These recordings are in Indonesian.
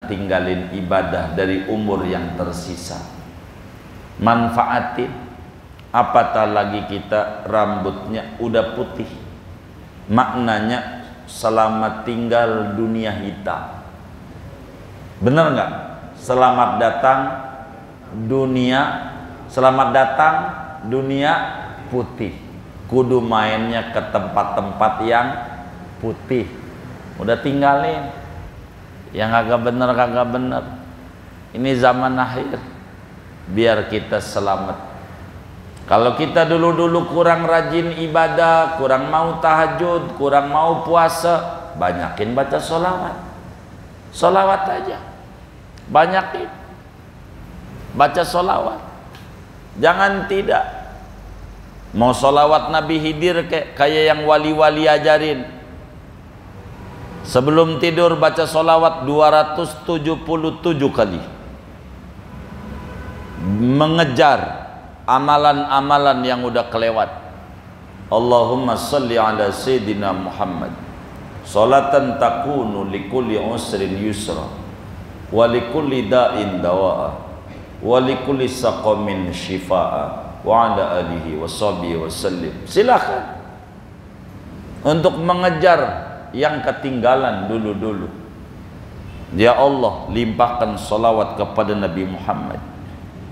tinggalin ibadah dari umur yang tersisa. Manfaatin, apatah lagi kita rambutnya udah putih, maknanya selamat tinggal dunia hitam. Bener nggak? Selamat datang dunia putih. Kudu mainnya ke tempat-tempat yang putih. Udah tinggalin yang kagak bener. Ini zaman akhir, biar kita selamat. Kalau kita dulu kurang rajin ibadah, kurang mau tahajud, kurang mau puasa, banyakin baca sholawat aja, banyakin baca sholawat. Jangan tidak mau sholawat Nabi Khidir kayak yang wali-wali ajarin. Sebelum tidur baca sholawat 277 kali, mengejar amalan-amalan yang udah kelewat. Allahumma salli ala Sayyidina Muhammad salatan takunu likulli usrin yusra wa likulli da'in dawa'a wa likulli saqamin shifa'a wa ala alihi wa sahbihi wa sallim. Silakan untuk mengejar yang ketinggalan dulu. Ya Allah, limpahkan salawat kepada Nabi Muhammad.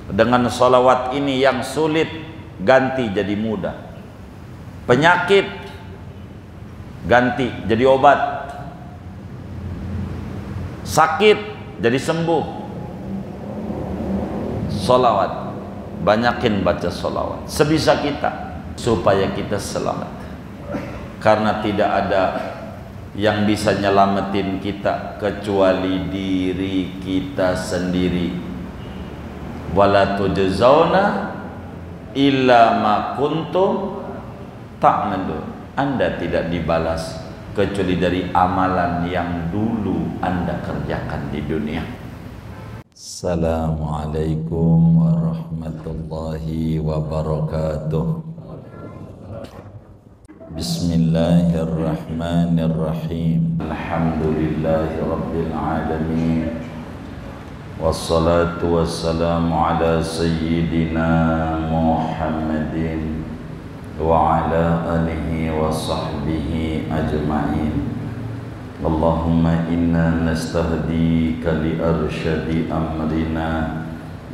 Dengan salawat ini yang sulit ganti jadi mudah, penyakit ganti jadi obat, sakit jadi sembuh. Salawat, banyakin baca salawat sebisa kita supaya kita selamat. Karena tidak ada yang bisa nyelamatin kita kecuali diri kita sendiri. Wala tujzauna illa ma kuntum ta'malun. Anda tidak dibalas kecuali dari amalan yang dulu Anda kerjakan di dunia. Assalamualaikum warahmatullahi wabarakatuh. Bismillahirrahmanirrahim. Alhamdulillahi rabbil alamin. Wassalatu wassalamu ala sayyidina Muhammadin wa ala alihi wa sahbihi ajma'in. Allahumma inna nastahdika li arsyadi amrina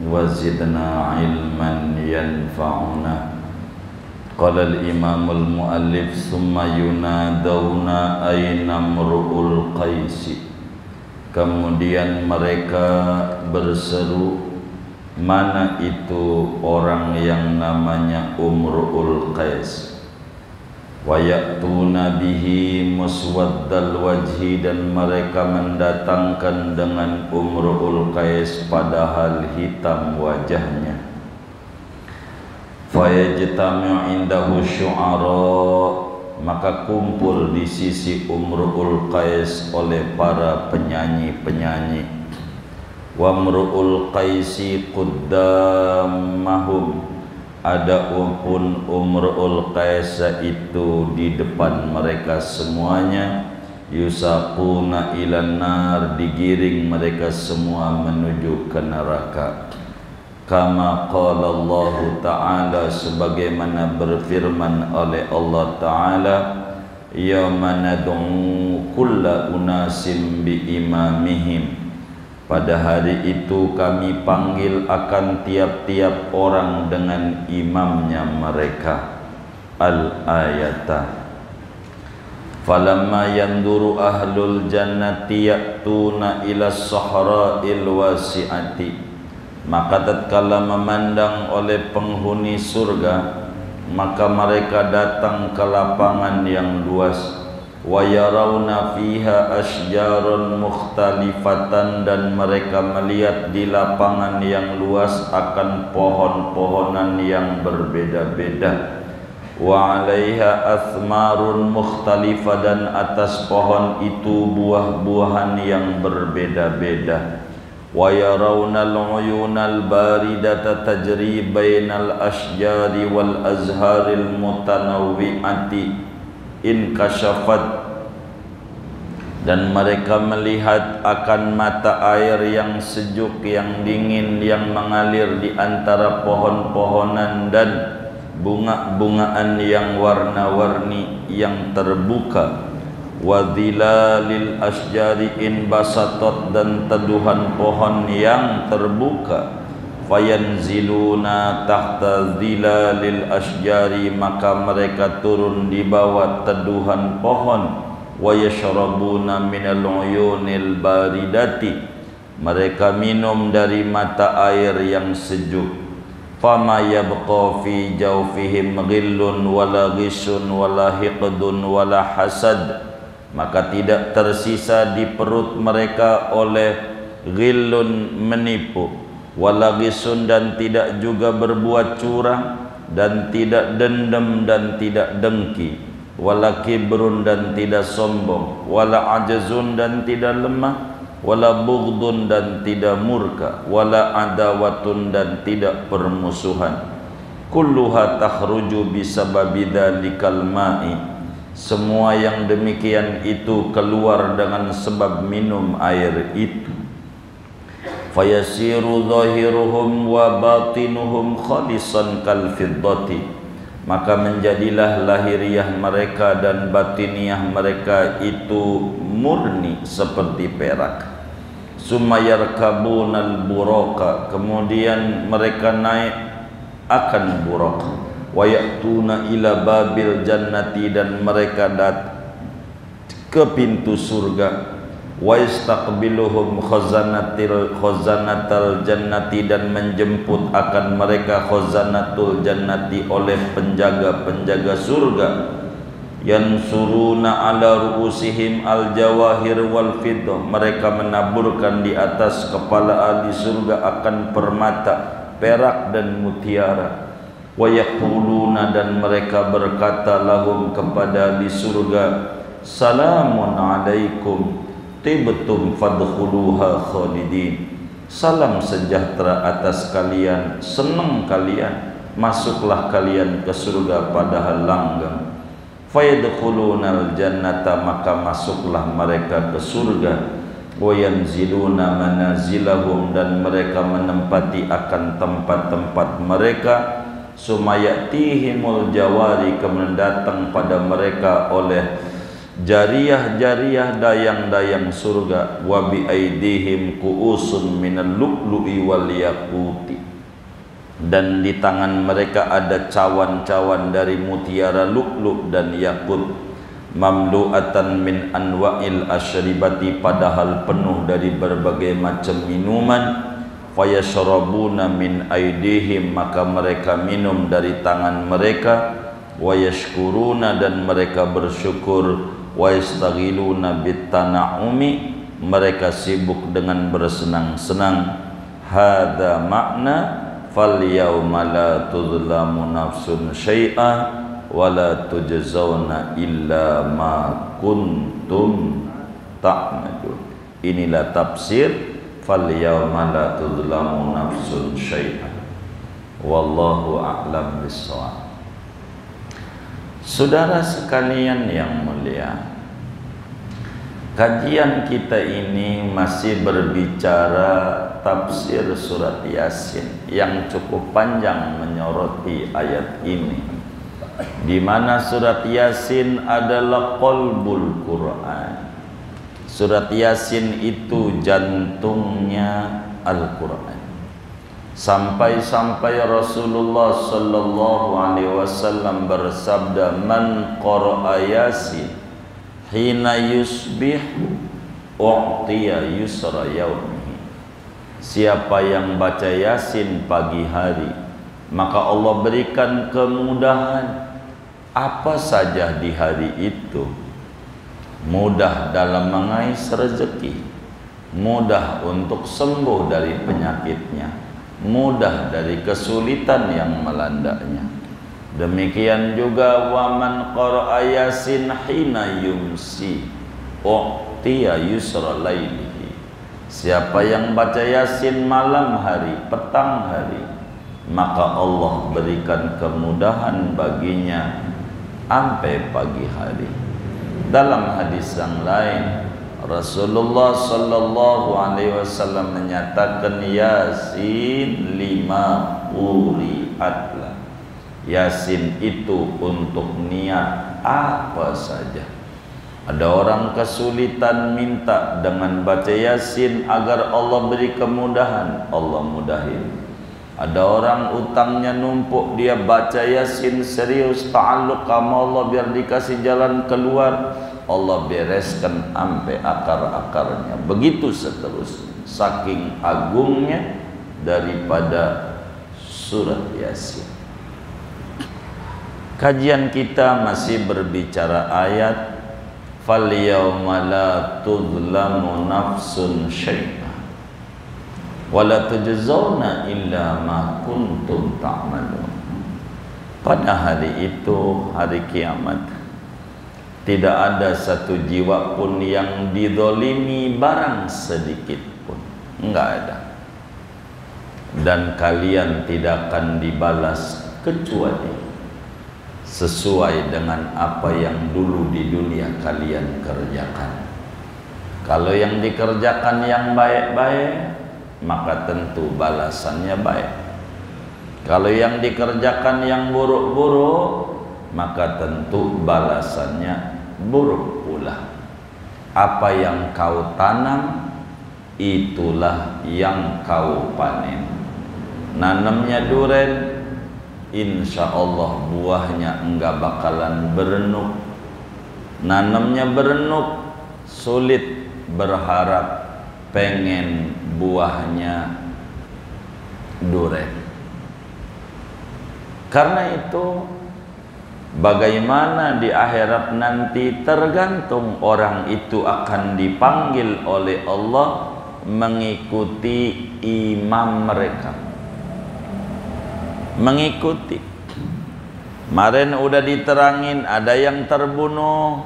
wa zidna ilman yanfa'una. Qala al-imamul muallif summa yunadawna ayna mru'ul qaisi. Kemudian mereka berseru, mana itu orang yang namanya Umru'ul Qais. Wa ya'tuna bihi muswaddal wajhi, dan mereka mendatangkan dengan Umru'ul Qais padahal hitam wajahnya. Fa yajtami'u indahu syu'ara, maka kumpul di sisi Umru'ul Qais oleh para penyanyi-penyanyi. Wa Umru'ul Qaisi quddamahum, adapun Umru'ul Qais itu di depan mereka semuanya. Yusaquna ilan nar, digiring mereka semua menuju ke neraka. Kama qala Allah Ta'ala, sebagaimana berfirman oleh Allah Ta'ala, yawma nad'u kulla unasim bi imamihim, pada hari itu kami panggil akan tiap-tiap orang dengan imamnya mereka. Al-ayata. Falamma yanduru ahlul jannati ya'tuna ila sahra'il wasi'ati, maka tatkala memandang oleh penghuni surga, maka mereka datang ke lapangan yang luas. Wa yarawna fiha asjaran mukhtalifatan, dan mereka melihat di lapangan yang luas akan pohon-pohonan yang berbeda-beda. Wa 'alaiha athmarun mukhtalifah, dan atas pohon itu buah-buahan yang berbeda-beda. Wa yarawnal uyunal baridata tajri bainal asjari wal azharil mutanawwi'ati in kasyafat Dan mereka melihat akan mata air yang sejuk, yang dingin, yang mengalir di antara pohon-pohonan dan bunga-bungaan yang warna-warni yang terbuka. Wa dhilalil asjari in basatot, dan teduhan pohon yang terbuka. Fayanziluna tahta dhilalil asjari, maka mereka turun di bawah teduhan pohon. Wa yashrabuna minal uyunil baridati, mereka minum dari mata air yang sejuk. Fama yabqa fi jawfihim ghillun wala ghisun wala hiqdun wala hasad, maka tidak tersisa di perut mereka oleh ghillun menipu, wala ghisun dan tidak juga berbuat curang, dan tidak dendam dan tidak dengki, wala kibrun dan tidak sombong, wala ajazun dan tidak lemah, wala bughdun dan tidak murka, wala adawatun dan tidak permusuhan. Kulluha takhruju bisababi dzalikal ma'i, semua yang demikian itu keluar dengan sebab minum air itu. Fayasiru zahiruhum wa batinuhum khalisan kal fiddati, maka menjadilah lahiriah mereka dan batiniah mereka itu murni seperti perak. Summa yarkabunal buraka, kemudian mereka naik akan burak. Wa ya'tuna ila babil jannati, dan mereka datang ke pintu surga. Wa yastaqbiluhum khazanatal jannati, dan menjemput akan mereka khazanatul jannati oleh penjaga-penjaga surga. Yansuruna ala ru'usihim al jawahir wal fiddah, mereka menaburkan di atas kepala ahli surga akan permata, perak dan mutiara. Wa yaquluna, dan mereka berkata lahum kepada ahli surga, salamun alaikum tibtum fadkhuluha khalidin, salam sejahtera atas kalian, senang kalian, masuklah kalian ke surga padahal langgeng. Fayadkhulunal jannata, maka masuklah mereka ke surga. Wa yanziluna manazilahum, dan mereka menempati akan tempat-tempat mereka. Sumayatihimul jawari, kemudian datang pada mereka oleh jariyah-jariyah, dayang-dayang surga. Wa bi aidihim kuusun minal lu'lu'i wal yaquti, dan di tangan mereka ada cawan-cawan dari mutiara lu'lu' dan yakut. Mamlu'atan min anwa'il asyribati, padahal penuh dari berbagai macam minuman. Fayashrabuna min aidihim, maka mereka minum dari tangan mereka. Wa yashkuruna, dan mereka bersyukur. Wa yastaghiluna bitana'umi, mereka sibuk dengan bersenang-senang. Hadza makna fal yauma la tuzlamu nafsun syai'a wa la tujzauna illa ma kuntum ta'malun. Inilah tafsir fal yauma la tuzlamu nafsun syai'a, wallahu a'lam bissawab. Saudara sekalian yang mulia, kajian kita ini masih berbicara tafsir surat Yasin yang cukup panjang menyoroti ayat ini, di mana surat Yasin adalah qalbul Quran. Surat Yasin itu jantungnya Al-Quran. Sampai-sampai Rasulullah sallallahu alaihi wasallam bersabda, man qara'a Yasin hina yusbihu u'tiya yusra yaumihi, siapa yang baca Yasin pagi hari, maka Allah berikan kemudahan apa saja di hari itu. Mudah dalam mengais rezeki, mudah untuk sembuh dari penyakitnya, mudah dari kesulitan yang melandanya. Demikian juga waman qara'a Yasin hina yumsi u'tiya yusra lailihi, siapa yang baca Yasin malam hari, petang hari, maka Allah berikan kemudahan baginya sampai pagi hari. Dalam hadis yang lain, Rasulullah sallallahu alaihi wasallam menyatakan Yasin 5 quri'atlah. Yasin itu untuk niat apa saja. Ada orang kesulitan, minta dengan baca Yasin agar Allah beri kemudahan, Allah mudahin. Ada orang utangnya numpuk, dia baca Yasin serius ta'alluq sama Allah biar dikasih jalan keluar, Allah bereskan sampai akar-akarnya. Begitu seterusnya, saking agungnya daripada surat Yasin. Kajian kita masih berbicara ayat fal yawma la tudlamu nafsun syai'a wa la tujzauna illa ma kuntum ta'malun. Pada hari itu, hari kiamat, tidak ada satu jiwa pun yang didolimi barang sedikit pun, enggak ada. Dan kalian tidak akan dibalas kecuali sesuai dengan apa yang dulu di dunia kalian kerjakan. Kalau yang dikerjakan yang baik-baik, maka tentu balasannya baik. Kalau yang dikerjakan yang buruk-buruk, maka tentu balasannya buruk pula. Apa yang kau tanam, itulah yang kau panen. Nanamnya duren, insya Allah buahnya enggak bakalan berenuk. Nanamnya berenuk, sulit berharap pengen buahnya duren. Karena itu, bagaimana di akhirat nanti tergantung orang itu akan dipanggil oleh Allah mengikuti imam mereka. Mengikuti. Kemarin udah diterangin, ada yang terbunuh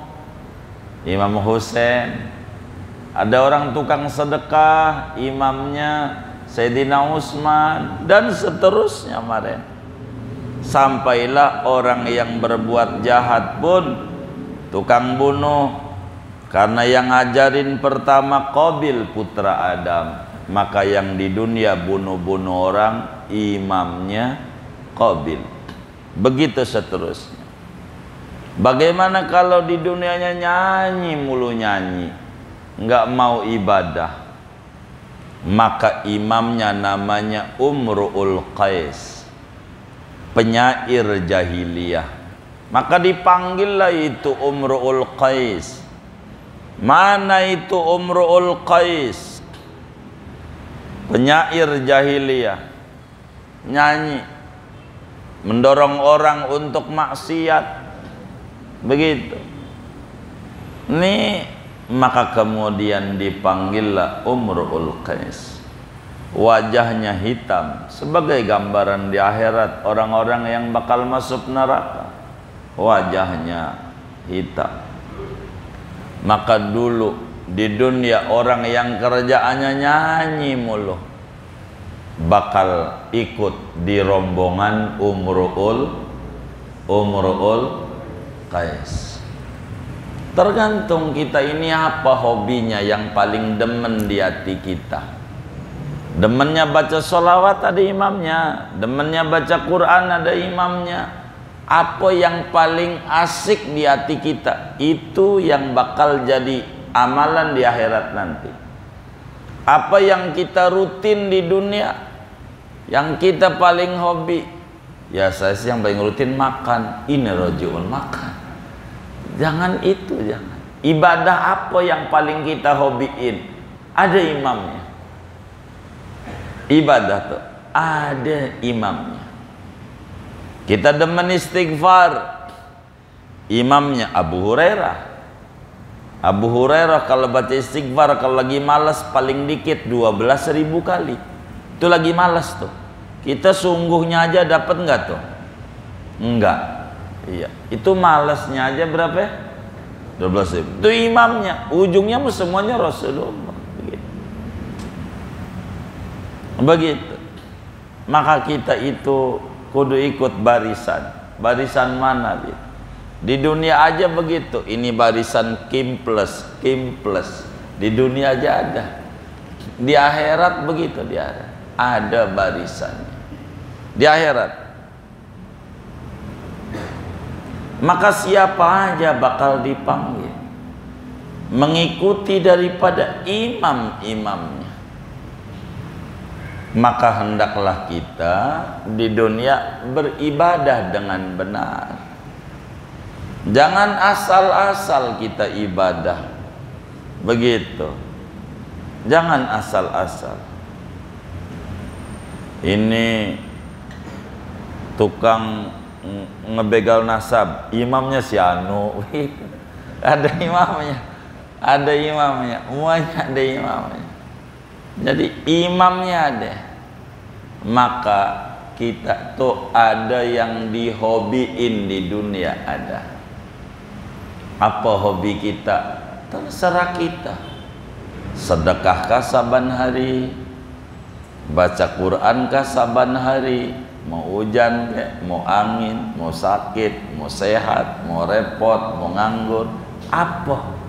Imam Husain, ada orang tukang sedekah imamnya Sayyidina Utsman, dan seterusnya kemarin. Sampailah orang yang berbuat jahat pun tukang bunuh, karena yang ngajarin pertama Qabil putra Adam, maka yang di dunia bunuh-bunuh orang imamnya Qabil. Begitu seterusnya. Bagaimana kalau di dunianya nyanyi mulu nyanyi, nggak mau ibadah, maka imamnya namanya Umru'ul Qais, penyair jahiliyah. Maka dipanggillah itu Umru'ul Qais. Mana itu Umru'ul Qais? Penyair jahiliyah, nyanyi, mendorong orang untuk maksiat. Begitu. Nih, maka kemudian dipanggillah Umru'ul Qais. Wajahnya hitam, sebagai gambaran di akhirat orang-orang yang bakal masuk neraka. Wajahnya hitam. Maka dulu di dunia orang yang kerjaannya nyanyi mulu bakal ikut di rombongan Umru'ul Qais. Tergantung kita ini apa hobinya yang paling demen di hati kita. Demennya baca sholawat, ada imamnya. Demennya baca Quran, ada imamnya. Apa yang paling asik di hati kita, itu yang bakal jadi amalan di akhirat nanti. Apa yang kita rutin di dunia, yang kita paling hobi, ya saya sih yang paling rutin makan. Ini rojiul makan. Jangan itu, jangan. Ibadah apa yang paling kita hobiin, ada imamnya. Ibadah tuh ada imamnya. Kita demen istighfar, imamnya Abu Hurairah. Abu Hurairah kalau baca istighfar, kalau lagi malas paling dikit 12.000 kali. Itu lagi malas tuh. Kita sungguhnya aja dapat enggak tuh? Enggak. Iya, itu malasnya aja berapa ya? 12.000. Itu imamnya, ujungnya semuanya Rasulullah. Begitu. Maka kita itu kudu ikut barisan. Barisan mana gitu? Di dunia aja begitu. Ini barisan Kim plus. Di dunia aja ada. Di akhirat begitu, di akhirat ada barisannya. Di akhirat. Maka siapa aja bakal dipanggil mengikuti daripada imam-imamnya. Maka hendaklah kita di dunia beribadah dengan benar. Jangan asal-asal kita ibadah. Begitu. Jangan asal-asal. Ini tukang ngebegal nasab, imamnya si Anu. Ada imamnya. Ada imamnya. Semuanya ada imamnya. Jadi imamnya ada. Maka kita tuh ada yang dihobiin di dunia ada. Apa hobi kita? Terserah kita. Sedekahkah saban hari? Baca Qurankah saban hari? Mau hujan, mau angin, mau sakit, mau sehat, mau repot, mau nganggur, apa?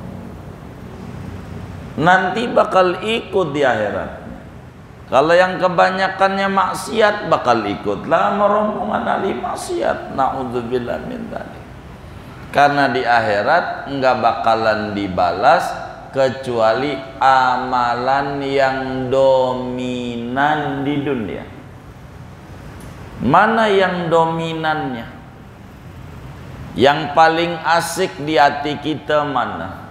Nanti bakal ikut di akhirat. Kalau yang kebanyakannya maksiat bakal ikut lah rombongan ahli maksiat. Naudzubillah min dzalik. Karena di akhirat enggak bakalan dibalas kecuali amalan yang dominan di dunia. Mana yang dominannya? Yang paling asik di hati kita mana?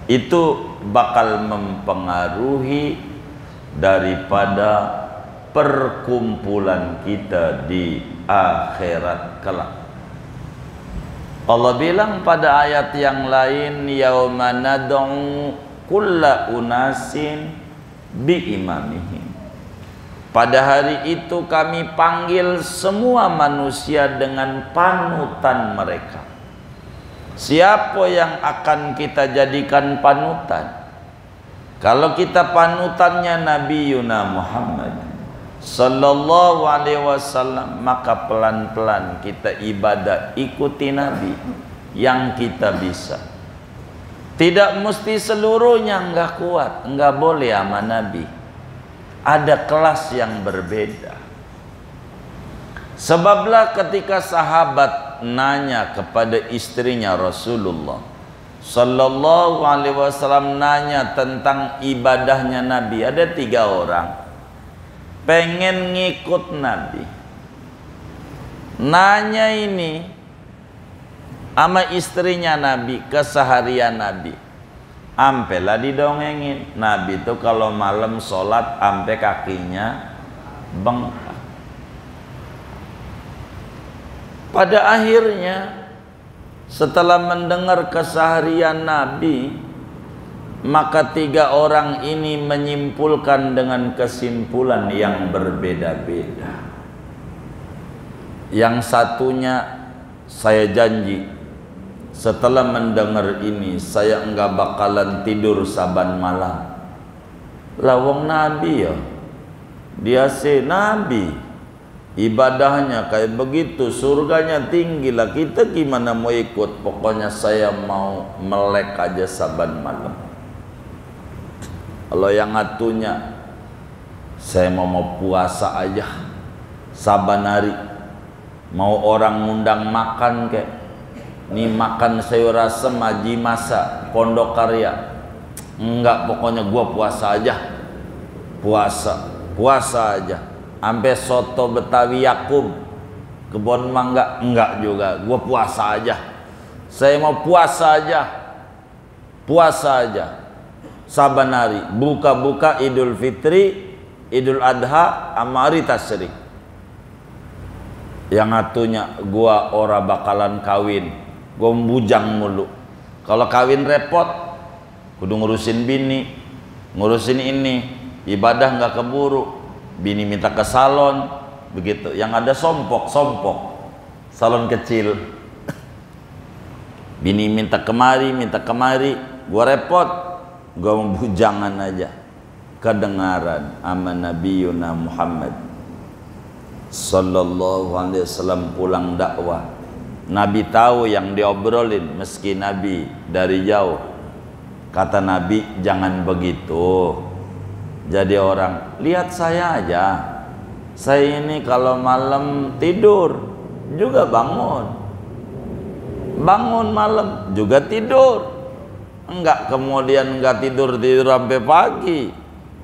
Itu bakal mempengaruhi daripada perkumpulan kita di akhirat kelak. Allah bilang pada ayat yang lain, yauma nad'u kulla unasin bi imamihim. Pada hari itu kami panggil semua manusia dengan panutan mereka. Siapa yang akan kita jadikan panutan? Kalau kita panutannya Nabi Yuna Muhammad sallallahu alaihi wasallam, maka pelan-pelan kita ibadah ikuti Nabi yang kita bisa. Tidak mesti seluruhnya enggak kuat, enggak boleh sama Nabi. Ada kelas yang berbeda. Sebablah ketika sahabat nanya kepada istrinya Rasulullah sallallahu alaihi wasallam, nanya tentang ibadahnya Nabi, ada 3 orang pengen ngikut Nabi. Nanya ini sama istrinya Nabi, keseharian Nabi. Ampe lah didongengin, Nabi itu kalau malam sholat ampe kakinya bengkak. Pada akhirnya setelah mendengar keseharian Nabi, maka 3 orang ini menyimpulkan dengan kesimpulan yang berbeda-beda. Yang satunya, saya janji setelah mendengar ini saya enggak bakalan tidur saban malam. Lawang Nabi ya, dia Nabi, ibadahnya kayak begitu, surganya tinggi lah, kita gimana mau ikut? Pokoknya saya mau melek aja saban malam. Kalau yang ngatunya, saya mau puasa aja saban hari. Mau orang ngundang makan kayak nih, makan sayur asem Haji Masa Pondok Karya, enggak, pokoknya gua puasa aja. Puasa aja. Sampai soto Betawi Yakub Kebon Mangga, enggak juga, gua puasa aja. Saya mau puasa aja saban hari, buka-buka Idul Fitri, Idul Adha, sama hari Tasyrik. Yang atunya gua ora bakalan kawin, gua bujang mulu. Kalau kawin repot, kudu ngurusin bini, ngurusin ini, ibadah nggak keburu, bini minta ke salon, begitu. Yang ada sompok, salon kecil. Bini minta kemari, gua repot, gua bujangan aja. Kedengaran ama Nabi Yuna Muhammad sallallahu alaihi wasallam pulang dakwah. Nabi tahu yang diobrolin, meski Nabi dari jauh. Kata Nabi, jangan begitu. Jadi orang, lihat saya aja. Saya ini kalau malam tidur juga bangun. Bangun malam juga tidur. Enggak kemudian enggak tidur sampai pagi.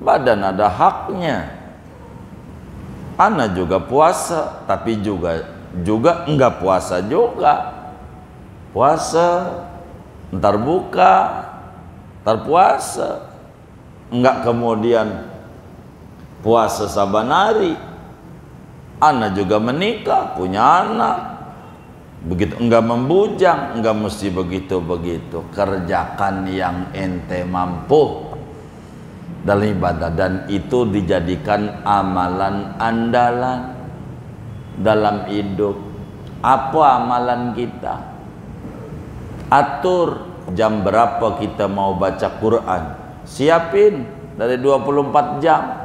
Badan ada haknya. Ana juga puasa, tapi juga enggak puasa juga. Puasa, ntar buka, ntar puasa. Enggak kemudian puasa saban hari. Ana juga menikah, punya anak. Begitu, enggak membujang, enggak mesti begitu-begitu. Kerjakan yang ente mampu dalam ibadah, dan itu dijadikan amalan andalan dalam hidup. Apa amalan kita? Atur jam berapa kita mau baca Quran, siapin dari 24 jam.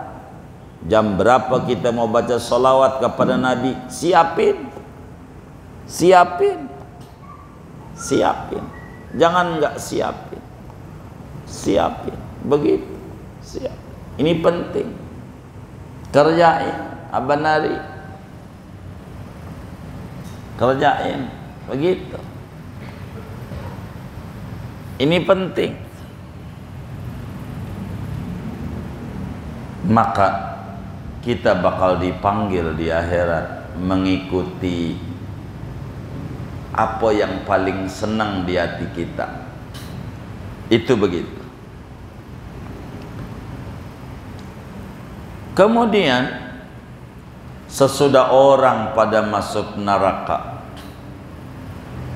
Jam berapa kita mau baca sholawat kepada Nabi, siapin. Jangan enggak siapin. Begitu. Siap. Ini penting. Kerjain Abang Nari. Kerjain begitu. Ini penting. Maka kita bakal dipanggil di akhirat mengikuti apa yang paling senang di hati kita. Itu begitu. Kemudian sesudah orang pada masuk neraka,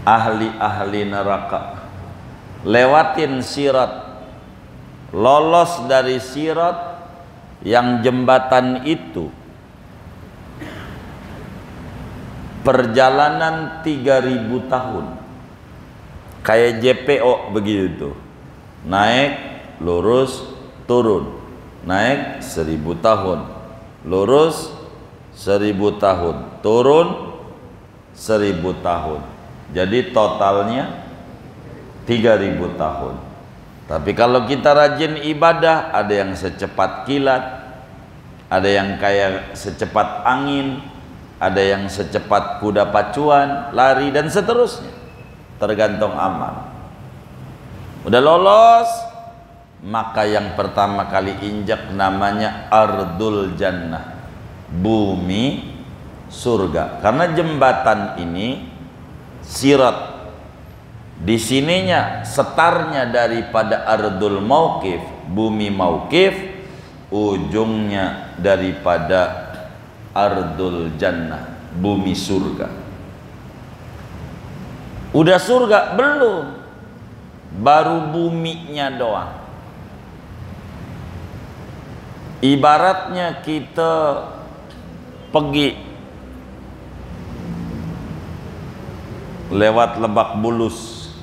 ahli-ahli neraka lewatin sirat, lolos dari sirat, yang jembatan itu perjalanan 3000 tahun, kayak JPO begitu, naik lurus turun, naik 1000 tahun, lurus 1000 tahun, turun 1000 tahun, jadi totalnya 3000 tahun. Tapi kalau kita rajin ibadah, ada yang secepat kilat, ada yang kayak secepat angin, ada yang secepat kuda pacuan, lari, dan seterusnya. Tergantung amal. Udah lolos, maka yang pertama kali injak namanya Ardul Jannah, bumi surga. Karena jembatan ini sirat, di sininya setarnya daripada Ardul Mauqif, bumi Mauqif, ujungnya daripada Ardul Jannah, bumi surga. Udah surga belum, baru buminya doang. Ibaratnya kita pergi lewat Lebak Bulus,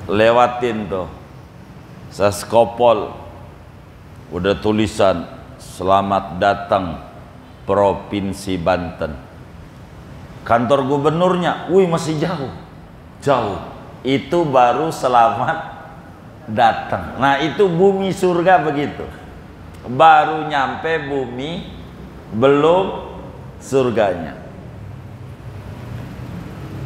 lewatin tuh Saskopol, udah tulisan selamat datang Provinsi Banten. Kantor gubernurnya, wih masih jauh. Itu baru selamat datang. Nah itu bumi surga begitu. Baru nyampe bumi, belum surganya.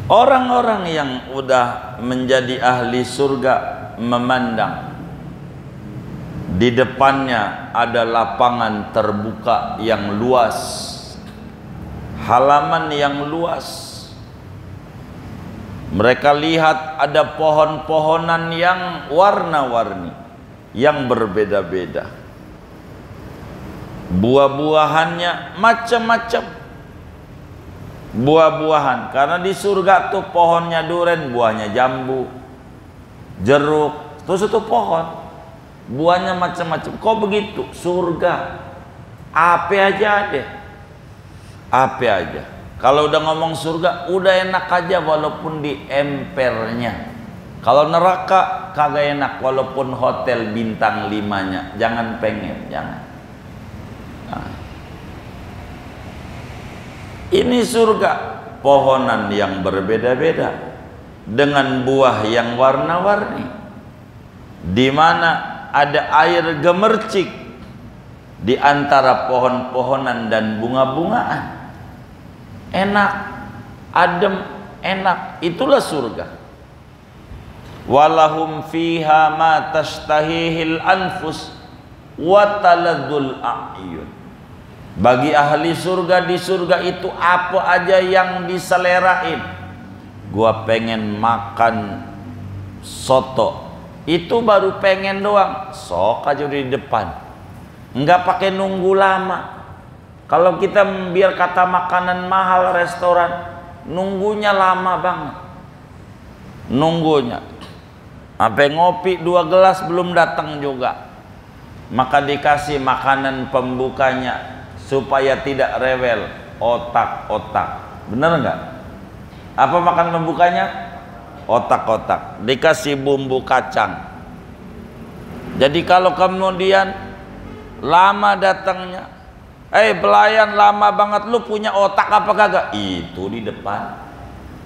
Orang-orang yang udah menjadi ahli surga memandang di depannya ada lapangan terbuka yang luas, halaman yang luas. Mereka lihat ada pohon-pohonan yang warna-warni, yang berbeda-beda. Buah-buahannya macam-macam. Buah-buahan, karena di surga tuh pohonnya duren, buahnya jambu, jeruk, terus itu pohon, buahnya macam-macam. Kok begitu? Surga, apa aja deh, apa aja. Kalau udah ngomong surga, udah enak aja walaupun di empernya. Kalau neraka kagak enak walaupun hotel bintang 5-nya, jangan pengen, jangan. Nah. Ini surga, pohonan yang berbeda-beda dengan buah yang warna-warni. di mana ada air gemercik di antara pohon-pohonan dan bunga-bungaan. Enak, adem, enak. Itulah surga. Walahum fiha ma tashtahihil anfus wa taladzul a'yun. Bagi ahli surga, di surga itu apa aja yang diselerain. Gua pengen makan soto, itu baru pengen doang, sok aja di depan, nggak pakai nunggu lama. Kalau kita biar kata makanan mahal restoran, nunggunya lama banget, nunggunya sampai ngopi 2 gelas belum datang juga. Maka dikasih makanan pembukanya supaya tidak rewel, otak-otak. Bener nggak? Apa makan pembukanya? Otak-otak. Dikasih bumbu kacang. Jadi kalau kemudian lama datangnya, pelayan lama banget, lu punya otak apa kagak? Itu di depan.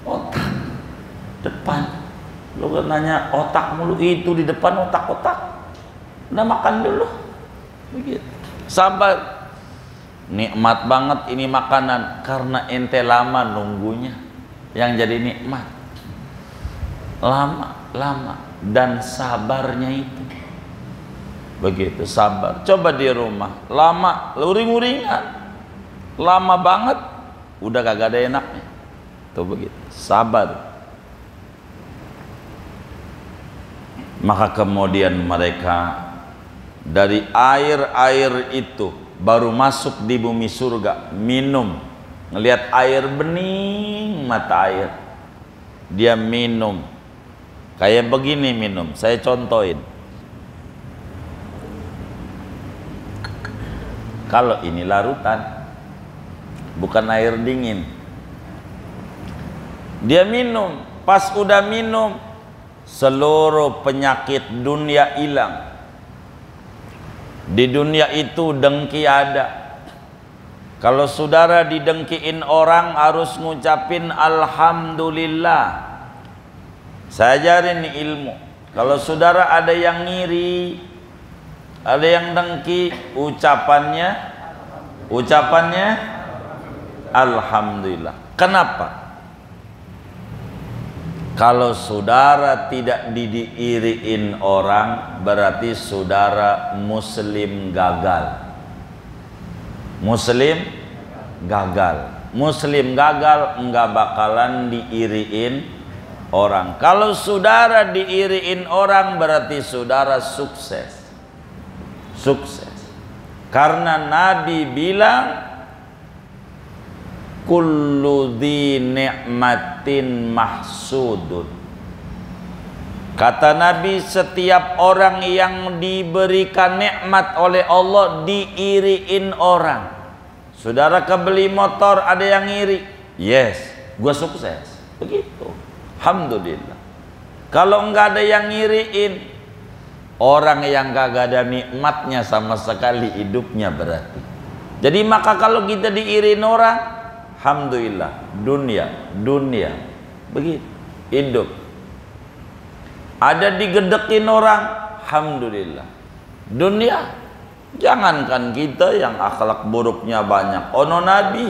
Otak depan. Lu kan nanya otak mulu, itu di depan otak-otak. Udah makan dulu. Begitu. Sabar. Nikmat banget ini makanan karena ente lama nunggunya. Yang jadi nikmat. Lama dan sabarnya itu. Begitu, sabar. Coba di rumah, lama, luring-luringan, lama banget, udah kagak ada enaknya. Tuh begitu, sabar. Maka kemudian mereka dari air-air itu baru masuk di bumi surga, minum, ngelihat air bening mata air, dia minum. Kayak begini minum, saya contohin. Kalau ini larutan, bukan air dingin. Dia minum, pas udah minum, seluruh penyakit dunia hilang. Di dunia itu dengki ada. Kalau saudara didengkiin orang harus ngucapin alhamdulillah. Saya ajarin nih ilmu. Kalau saudara ada yang ngiri, ada yang dengki, ucapannya alhamdulillah. Kenapa? Kalau saudara tidak diiriin orang, berarti saudara muslim gagal. Muslim gagal. Muslim gagal enggak bakalan diiriin orang. Kalau saudara diiriin orang, berarti saudara sukses. Sukses. Karena Nabi bilang kullu dzi ni'matin mahsudun. Kata Nabi, setiap orang yang diberikan nikmat oleh Allah diiriin orang. Saudara kebeli motor, ada yang iri, yes, gua sukses. Begitu. Alhamdulillah. Kalau enggak ada yang ngiriin, orang yang kagak ada nikmatnya sama sekali hidupnya berarti. Jadi maka kalau kita diiriin orang, alhamdulillah, dunia begitu hidup. Ada digedekin orang, alhamdulillah, dunia. Jangankan kita yang akhlak buruknya banyak, ono Nabi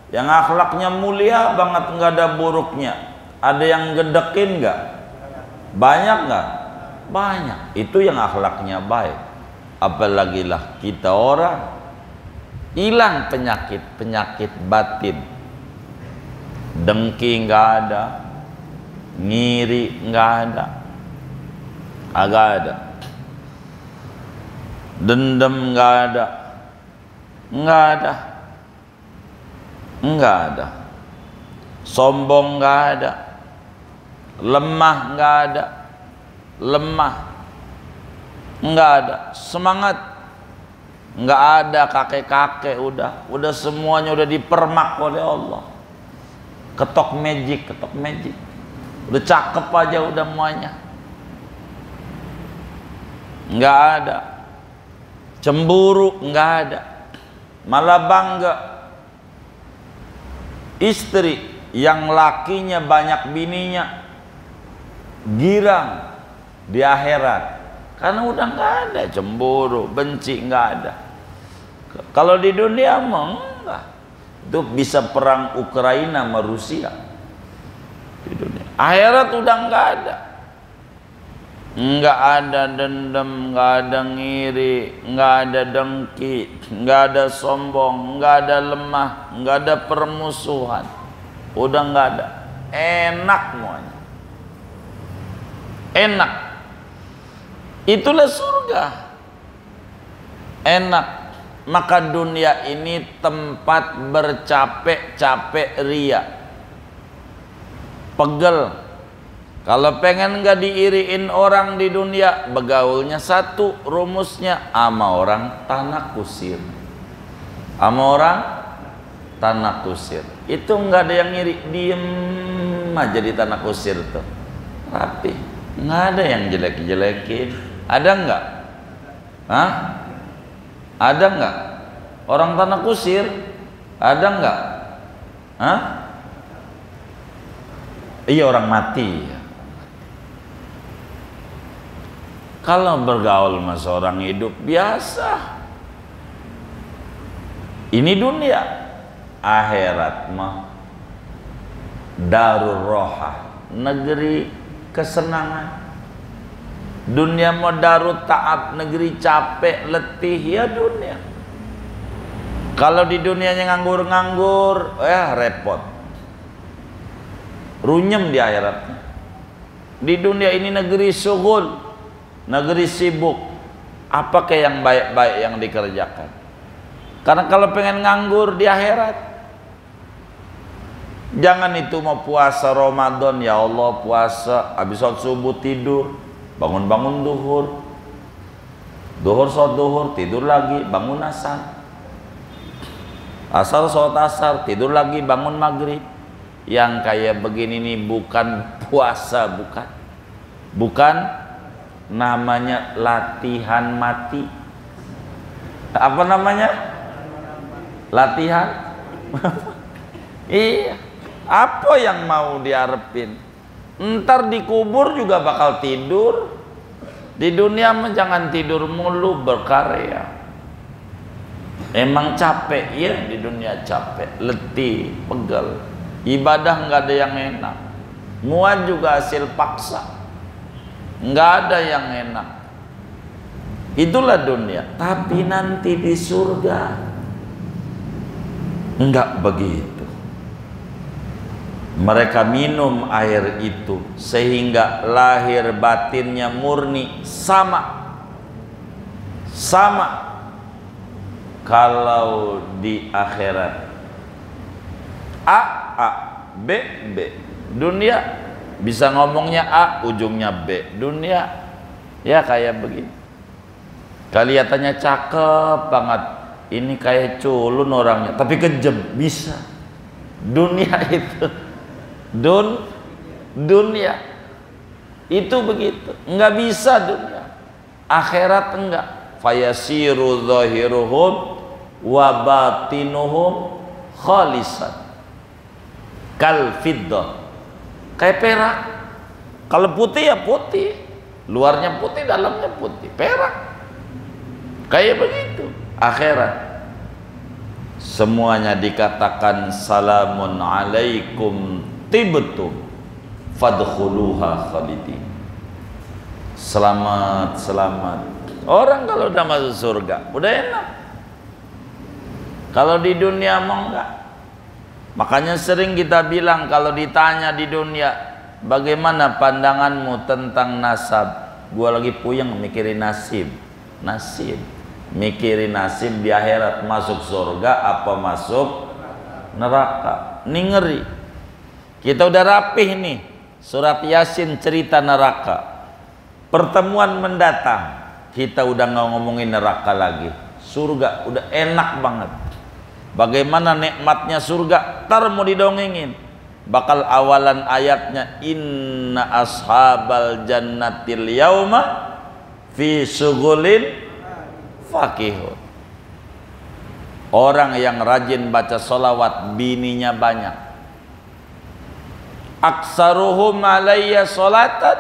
yang akhlaknya mulia banget, nggak ada buruknya. Ada yang gedekin nggak? Banyak nggak? Banyak. Itu yang akhlaknya baik. Apalagi lah kita orang hilang penyakit batin. Dengki nggak ada, ngiri nggak ada, agak ada, dendam nggak ada, nggak ada, sombong nggak ada, lemah nggak ada, nggak ada, semangat nggak ada, kakek-kakek udah semuanya udah dipermak oleh Allah. Ketok magic, udah cakep aja udah semuanya. Nggak ada cemburu, nggak ada, malah bangga. Istri yang lakinya banyak bininya, girang di akhirat. Karena udah nggak ada cemburu, benci, nggak ada. Kalau di dunia mah enggak. Itu bisa perang Ukraina sama Rusia. Di dunia. Akhirat udah nggak ada. Nggak ada dendam, nggak ada ngiri, nggak ada dengki, nggak ada sombong, nggak ada lemah, nggak ada permusuhan. Udah nggak ada. Enak semuanya. Enak. Itulah surga. Enak. Maka dunia ini tempat bercapek-capek ria. Pegel. Kalau pengen nggak diiriin orang di dunia, begaulnya satu, rumusnya ama orang tanah kusir. Ama orang tanah kusir. Itu nggak ada yang iri, diem aja di tanah kusir tuh. Rapi. Nggak ada yang jelek-jelekin. Ada nggak? Hah? Ada nggak? Orang tanah kusir? Ada nggak? Hah? Iya, orang mati. Kalau bergaul sama seorang hidup biasa. Ini dunia. Akhirat mah darur rohah, negeri kesenangan. Dunia mau darut taat, negeri capek, letih, ya dunia. Kalau di dunianya nganggur-nganggur, ya repot. Runyem di akhiratnya. Di dunia ini negeri syughul, negeri sibuk. Apa kayak yang baik-baik yang dikerjakan? Karena kalau pengen nganggur di akhirat, jangan itu mau puasa Ramadan, ya Allah puasa, habis sholat subuh tidur, bangun-bangun duhur, sholat duhur, tidur lagi, bangun asar, sholat asar, tidur lagi, bangun maghrib. Yang kayak begini nih bukan puasa, bukan, namanya latihan mati. Apa namanya? Latihan. Iya. Apa yang mau diharapin? Ntar dikubur juga bakal tidur. Di dunia mah jangan tidur mulu, berkarya. Emang capek ya, di dunia capek, letih, pegel. Ibadah nggak ada yang enak. Semua juga hasil paksa. Nggak ada yang enak. Itulah dunia. Tapi nanti di surga enggak begitu. Mereka minum air itu sehingga lahir batinnya murni sama. Kalau di akhirat A, B, B. Dunia bisa ngomongnya A, ujungnya B. Dunia ya kayak begini. Kelihatannya cakep banget. Ini kayak culun orangnya, tapi kejam, bisa. Dunia itu, dunia itu begitu. Enggak bisa dunia. Akhirat enggak. Fayasiru zahiruhum wa batinuhum khalisan kal fiddah. Kayak perak. Kalau putih ya putih, luarnya putih, dalamnya putih, perak. Kayak begitu. Akhirat semuanya dikatakan salamun alaikum tibtum fadkhuluha khalidin. Selamat. Orang kalau udah masuk surga udah enak. Kalau di dunia mau enggak. Makanya sering kita bilang kalau ditanya di dunia, bagaimana pandanganmu tentang nasab? Gua lagi puyeng mikirin nasib. Mikirin nasib di akhirat, masuk surga apa masuk neraka. Ini ngeri. Kita udah rapih nih surat Yasin cerita neraka. Pertemuan mendatang kita udah nggak ngomongin neraka lagi. Surga udah enak banget. Bagaimana nikmatnya surga, tar mau didongengin. Bakal awalan ayatnya, inna ashabal jannatil yauma fi syughulin fakihun. Orang yang rajin baca sholawat bininya banyak. Aksaruhum alayya sholatan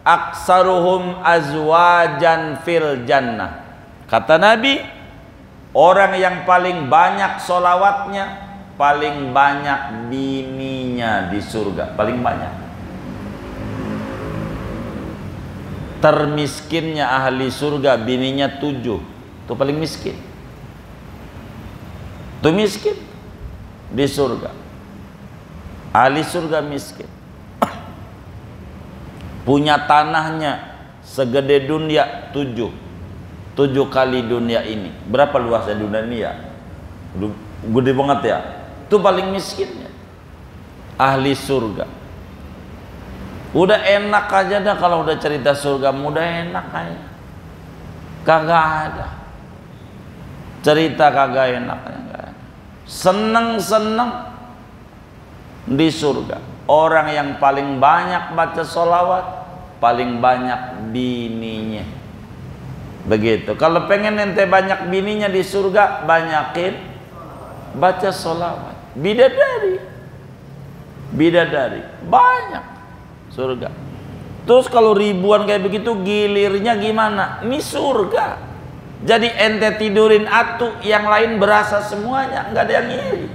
aksaruhum azwajan fil jannah. Kata Nabi, orang yang paling banyak solawatnya, paling banyak bininya di surga, paling banyak. Termiskinnya ahli surga bininya 7, itu paling miskin. Itu miskin di surga. Ahli surga miskin. Punya tanahnya segede dunia 7 kali dunia ini. Berapa luasnya dunia ini ya? Gede banget ya. Itu paling miskinnya ahli surga. Udah enak aja dah kalau udah cerita surga, udah enak aja. Kagak ada cerita kagak enak aja. Seneng-seneng di surga. Orang yang paling banyak baca sholawat, paling banyak bininya. Begitu. Kalau pengen ente banyak bininya di surga, banyakin baca sholawat. Bidadari banyak surga. Terus kalau ribuan kayak begitu, gilirnya gimana? Ini surga. Jadi ente tidurin atu, yang lain berasa semuanya, nggak ada yang ngiri.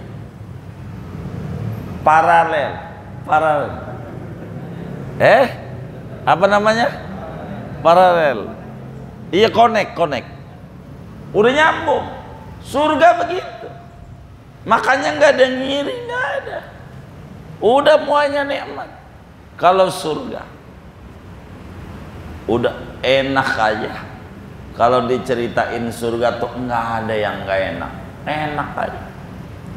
Paralel. Apa namanya? Paralel. Iya, connect. Udah nyambung. Surga begitu. Makanya nggak ada ngiri, nggak ada. Udah muanya nikmat. Kalau surga, udah enak aja. Kalau diceritain surga tuh nggak ada yang nggak enak. Enak aja.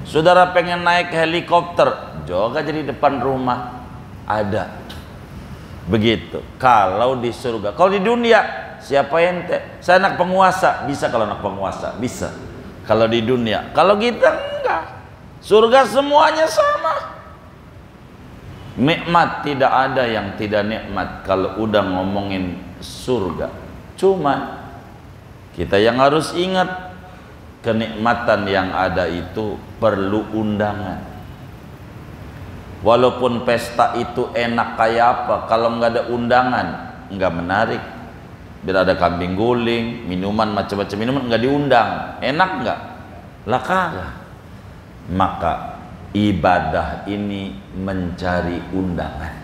Saudara pengen naik helikopter, juga jadi depan rumah ada. Begitu. Kalau di surga, kalau di dunia siapa ente? Saya anak penguasa, bisa. Kalau anak penguasa bisa. Kalau di dunia, kalau kita enggak. Surga semuanya sama. Nikmat tidak ada yang tidak nikmat kalau udah ngomongin surga. Cuma kita yang harus ingat, kenikmatan yang ada itu perlu undangan. Walaupun pesta itu enak kayak apa, kalau nggak ada undangan nggak menarik. Biar ada kambing guling, minuman macam-macam minuman, nggak diundang, enak nggak? Lah kagak. Maka ibadah ini mencari undangan.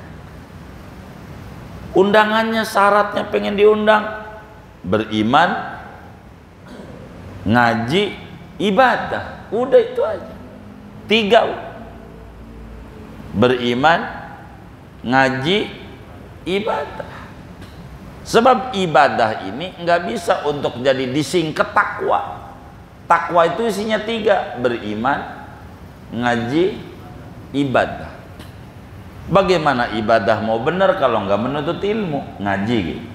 Undangannya syaratnya pengen diundang, beriman, ngaji, ibadah, udah itu aja. 3: beriman, ngaji, ibadah. Sebab ibadah ini nggak bisa untuk jadi disingkat takwa. Takwa itu isinya 3: beriman, ngaji, ibadah. Bagaimana ibadah mau benar kalau nggak menuntut ilmu? Ngaji gitu.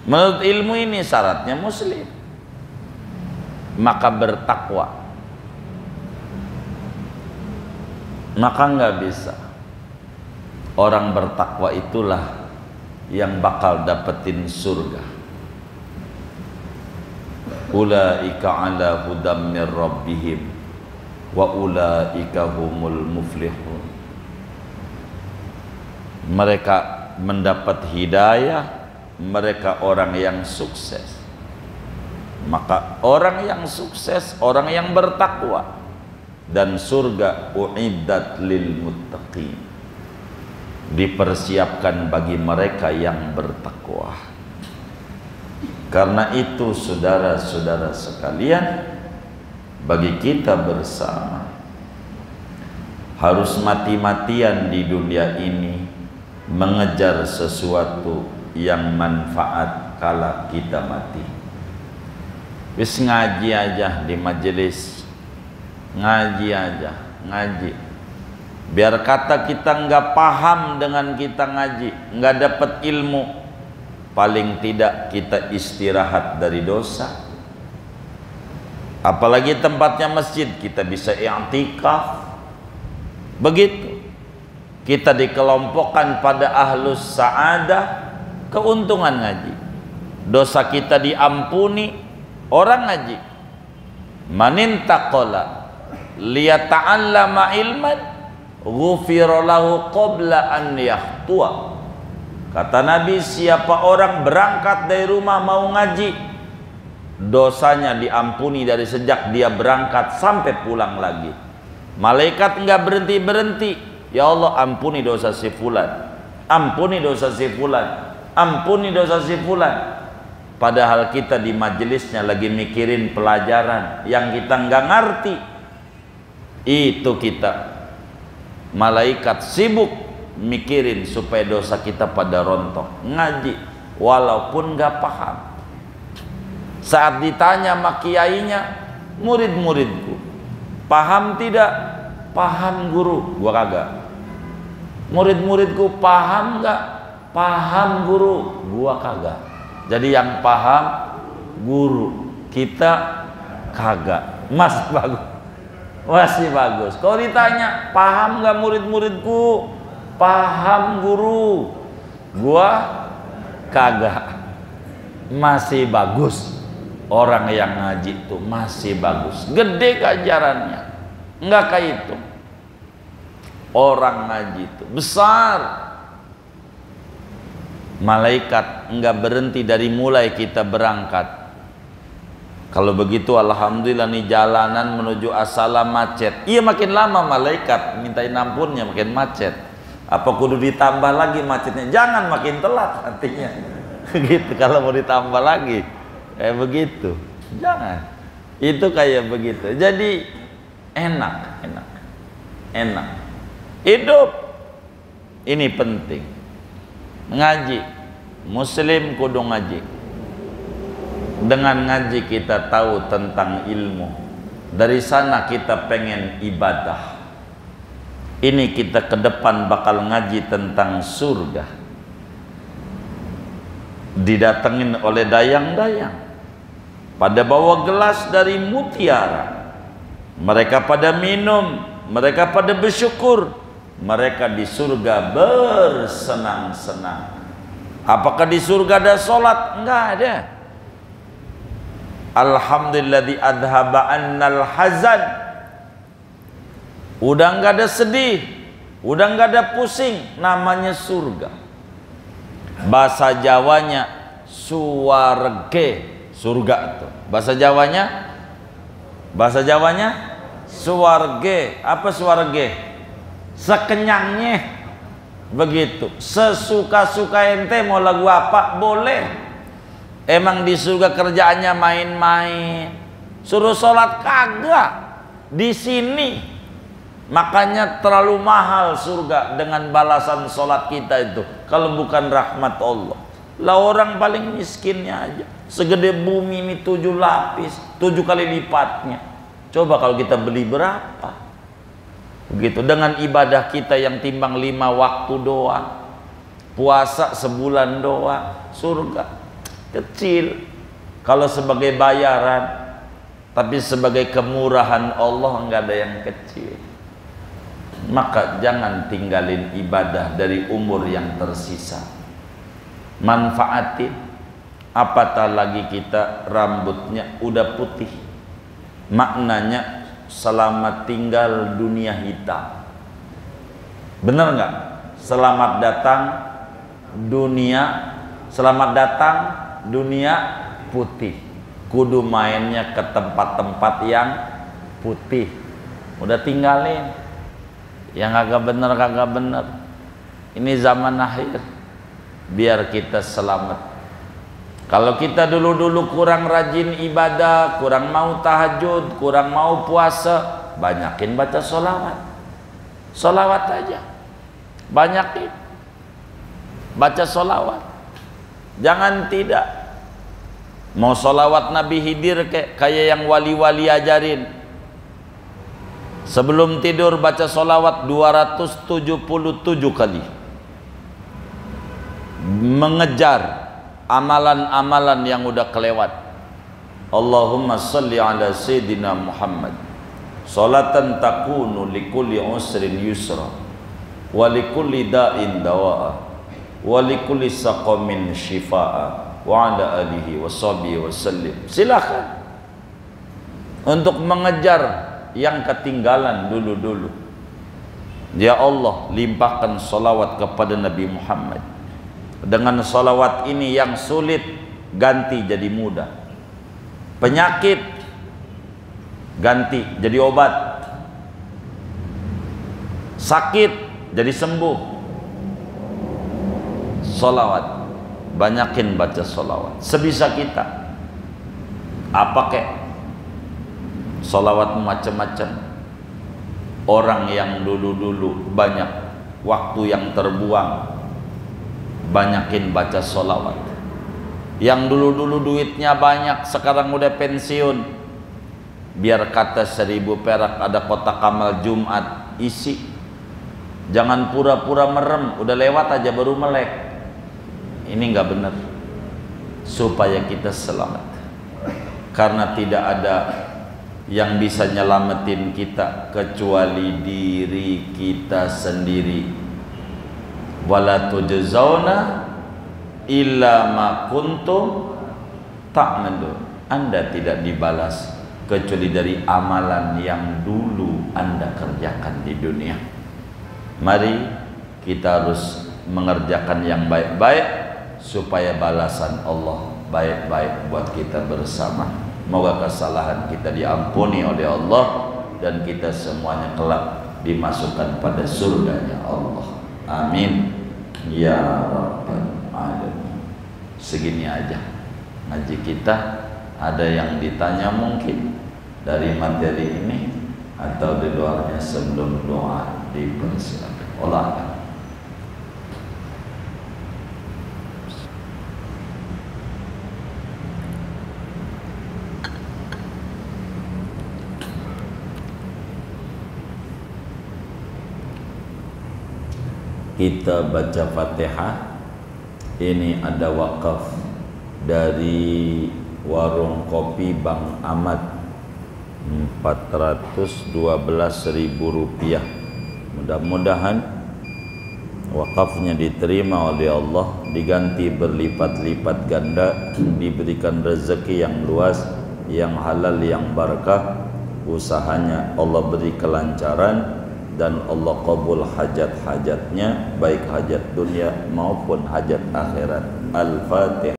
Menuntut ilmu ini syaratnya muslim, maka bertakwa. Maka nggak bisa. Orang bertakwa itulah yang bakal dapetin surga. Ulaika ala hudam mir rabbihim wa ulaika humul muflihun. Mereka mendapat hidayah, mereka orang yang sukses. Maka orang yang sukses, orang yang bertakwa. Dan surga uiddat lil muttaqin, dipersiapkan bagi mereka yang bertakwa. Karena itu saudara-saudara sekalian, bagi kita bersama harus mati-matian di dunia ini mengejar sesuatu yang manfaat kala kita mati. Wis ngaji aja di majelis, ngaji aja, ngaji. Biar kata kita nggak paham dengan kita ngaji, nggak dapat ilmu, paling tidak kita istirahat dari dosa. Apalagi tempatnya masjid, kita bisa i'tikaf. Begitu. Kita dikelompokkan pada ahlus sa'adah, keuntungan ngaji. Dosa kita diampuni orang ngaji. Manintaqala liyata'allama ilman ghufira lahu qabla an yahtua. Kata Nabi, siapa orang berangkat dari rumah mau ngaji, dosanya diampuni dari sejak dia berangkat sampai pulang lagi. Malaikat enggak berhenti-berhenti. Ya Allah, ampuni dosa si fulan, ampuni dosa si fulan, ampuni dosa si fulan. Padahal kita di majelisnya lagi mikirin pelajaran yang kita enggak ngerti. Itu kita, malaikat sibuk mikirin supaya dosa kita pada rontok. Ngaji walaupun enggak paham. Saat ditanya sama kiainya, murid-muridku paham tidak? Paham guru. Gua kagak. Murid-muridku paham enggak? Paham guru. Gua kagak. Jadi yang paham guru, kita kagak. Masih bagus. Kalau ditanya paham enggak murid-muridku? Paham guru. Gua kagak. Masih bagus. Orang yang ngaji itu masih bagus, gede keajarannya, enggak kayak itu. Orang ngaji itu besar. Malaikat enggak berhenti dari mulai kita berangkat. Kalau begitu alhamdulillah nih jalanan menuju Assalam macet. Iya, makin lama malaikat mintain ampunnya makin macet. Apa kudu ditambah lagi macetnya? Jangan, makin telat nantinya. Gitu kalau mau ditambah lagi. Kayak begitu. Jangan. Itu kayak begitu. Jadi enak. Hidup ini penting. Ngaji, muslim kudu ngaji. Dengan ngaji kita tahu tentang ilmu. Dari sana kita pengen ibadah. Ini kita ke depan bakal ngaji tentang surga. Didatengin oleh dayang-dayang, pada bawa gelas dari mutiara. Mereka pada minum, mereka pada bersyukur. Mereka di surga bersenang-senang. Apakah di surga ada sholat? Enggak ada. Alhamdulilladzi adhaba annal hazan. Udah enggak ada sedih, udah enggak ada pusing. Namanya surga. Bahasa Jawanya suwarge, surga itu. Bahasa Jawanya suwarge. Apa suwarge? Sekenyangnya, begitu. Sesuka-suka ente mau lagu apa boleh. Emang di surga kerjaannya main-main, suruh sholat kagak di sini. Makanya terlalu mahal surga dengan balasan sholat kita itu, kalau bukan rahmat Allah. Lah orang paling miskinnya aja segede bumi ini 7 lapis, 7 kali lipatnya. Coba kalau kita beli berapa? Begitu. Dengan ibadah kita yang timbang 5 waktu doang, puasa sebulan doang, surga kecil kalau sebagai bayaran. Tapi sebagai kemurahan Allah enggak ada yang kecil. Maka jangan tinggalin ibadah dari umur yang tersisa. Manfaatin. Apatah lagi kita rambutnya udah putih, maknanya selamat tinggal dunia hitam. Bener nggak? Selamat datang dunia, selamat datang dunia putih. Kudu mainnya ke tempat-tempat yang putih. Udah tinggalin yang kagak bener. Ini zaman akhir, biar kita selamat. Kalau kita dulu-dulu kurang rajin ibadah, kurang mau tahajud, kurang mau puasa, banyakin baca sholawat. Sholawat aja, banyakin baca sholawat. Jangan tidak. Mau sholawat Nabi Khidir kayak yang wali-wali ajarin. Sebelum tidur baca sholawat 277 kali. Mengejar amalan-amalan yang udah kelewat. Allahumma salli ala Sayyidina Muhammad salatan takunu likulli usrin yusra wa likulli da'in dawa'a wa likulli saqamin shifa'a wa ala alihi wa sahbihi wa sallim. Silakan untuk mengejar yang ketinggalan dulu-dulu. Ya Allah, limpahkan salawat kepada Nabi Muhammad, Dengan salawat ini yang sulit ganti jadi mudah, penyakit ganti jadi obat, sakit jadi sembuh. Salawat, banyakin baca salawat sebisa kita. Apa kek? Salawat macam-macam. Orang yang dulu-dulu banyak waktu yang terbuang, banyakin baca salawat. Yang dulu-dulu duitnya banyak, sekarang udah pensiun, biar kata 1000 perak ada kotak amal Jumat, isi. Jangan pura-pura merem, udah lewat aja baru melek. Ini nggak benar. Supaya kita selamat, karena tidak ada yang bisa nyelamatin kita kecuali diri kita sendiri. Wala tujzauna illa ma kuntum ta'malun. Anda tidak dibalas kecuali dari amalan yang dulu Anda kerjakan di dunia. Mari kita harus mengerjakan yang baik-baik supaya balasan Allah baik-baik buat kita bersama. Moga kesalahan kita diampuni oleh Allah dan kita semuanya kelak dimasukkan pada surganya Allah. Amin ya rabbal alamin. Segini aja ngaji kita. Ada yang ditanya mungkin dari materi ini atau di luarnya sebelum doa dipersilakan. Olahraga. Kita baca Fatihah. Ini ada wakaf dari warung kopi Bang Ahmad, 412.000 rupiah. Mudah-mudahan wakafnya diterima oleh Allah, diganti berlipat-lipat ganda, diberikan rezeki yang luas, yang halal, yang barakah. Usahanya Allah beri kelancaran dan Allah qabul hajat-hajatnya, baik hajat dunia maupun hajat akhirat. Al-Fatihah.